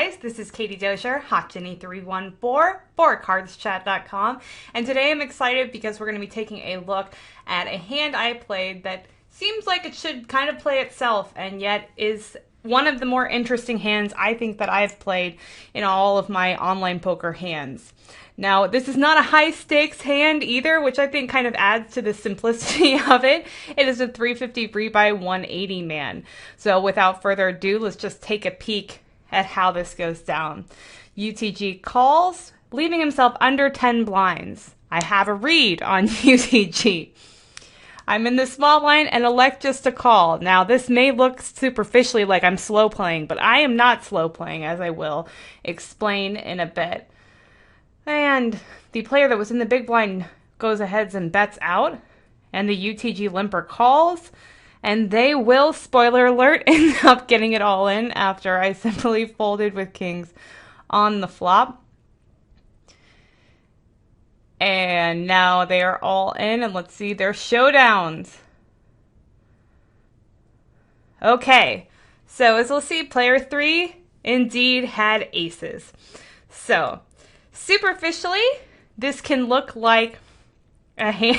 guys, this is Katie Dozier, HotJenny314 for CardsChat.com, and today I'm excited because we're going to be taking a look at a hand I played that seems like it should kind of play itself, and yet is one of the more interesting hands I think that I've played in all of my online poker hands. Now, this is not a high-stakes hand either, which I think kind of adds to the simplicity of it. It is a 350 free by 180 man. So without further ado, let's just take a peek at how this goes down. UTG calls, leaving himself under 10 blinds. I have a read on UTG. I'm in the small blind and elect just to call. Now, this may look superficially like I'm slow playing, but I am not slow playing, as I will explain in a bit. And the player that was in the big blind goes ahead and bets out, and the UTG limper calls, and they will, spoiler alert, end up getting it all in after I simply folded with kings on the flop. And now they are all in, and let's see their showdowns. Okay, so as we'll see, player 3 indeed had aces. So, superficially, this can look like a hand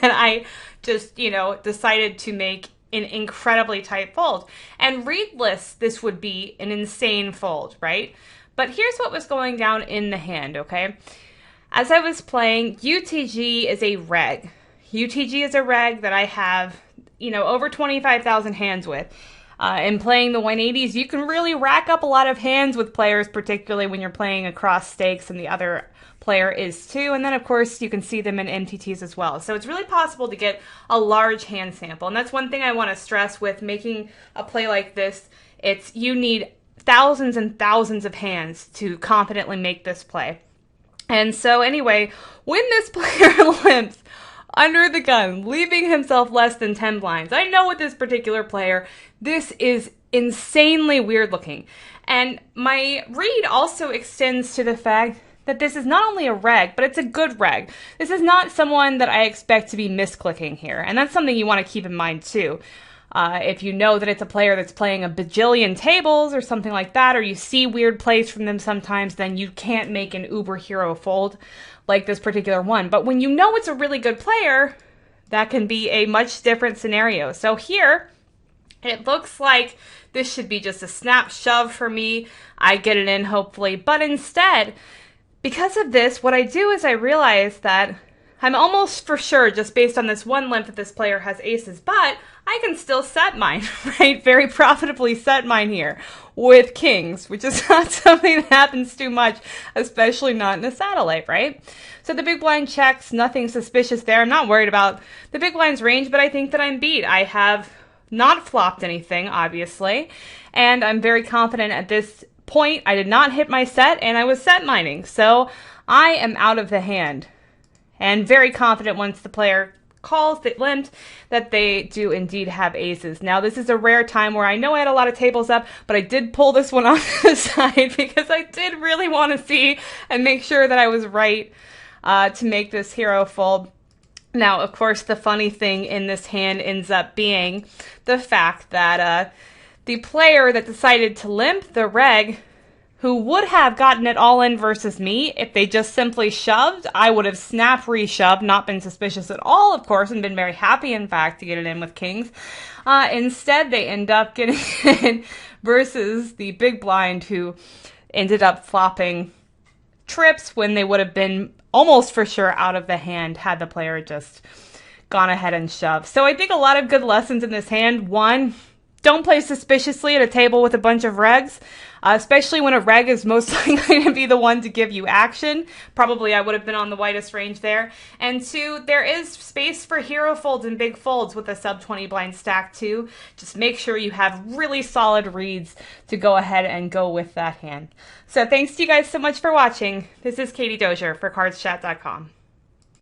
that I just, decided to make an incredibly tight fold. And readless, this would be an insane fold, right? But here's what was going down in the hand, okay? As I was playing, UTG is a reg. UTG is a reg that I have, over 25,000 hands with. In playing the 180s, you can really rack up a lot of hands with players, particularly when you're playing across stakes and the other player is too. And then, of course, you can see them in MTTs as well. So it's really possible to get a large hand sample. And that's one thing I want to stress with making a play like this. You need thousands and thousands of hands to confidently make this play. And so anyway, when this player limps under the gun, leaving himself less than 10 blinds. I know with this particular player, this is insanely weird looking. And my read also extends to the fact that this is not only a reg, but it's a good reg. This is not someone that I expect to be misclicking here. And that's something you want to keep in mind too. If you know that it's a player that's playing a bajillion tables or something like that, or you see weird plays from them sometimes, then you can't make an uber hero fold like this particular one. But when you know it's a really good player, that can be a much different scenario. So here, it looks like this should be just a snap shove for me. I get it in, hopefully. But instead, because of this, what I do is I realize that I'm almost for sure, just based on this one limp, that this player has aces, but I can still set mine, right? Very profitably set mine here with kings, which is not something that happens too much, especially not in a satellite, right? So the big blind checks, nothing suspicious there. I'm not worried about the big blind's range, but I think that I'm beat. I have not flopped anything, obviously, and I'm very confident at this point. I did not hit my set, and I was set mining, so I am out of the hand. And very confident once the player calls that limped that they do indeed have aces. Now, this is a rare time where I know I had a lot of tables up, but I did pull this one on the side because I did really want to see and make sure that I was right to make this hero fold. Now, of course, the funny thing in this hand ends up being the fact that the player that decided to limp, the reg, who would have gotten it all in versus me if they just simply shoved, I would have snap re-shoved, not been suspicious at all, of course, and been very happy, in fact, to get it in with kings. Instead, they end up getting it in versus the big blind, who ended up flopping trips when they would have been almost for sure out of the hand had the player just gone ahead and shoved. So I think a lot of good lessons in this hand. One, don't play suspiciously at a table with a bunch of regs, especially when a reg is most likely to be the one to give you action. Probably I would have been on the widest range there. And two, there is space for hero folds and big folds with a sub 20 blind stack too. Just make sure you have really solid reads to go ahead and go with that hand. So thanks to you guys so much for watching. This is Katie Dozier for CardsChat.com.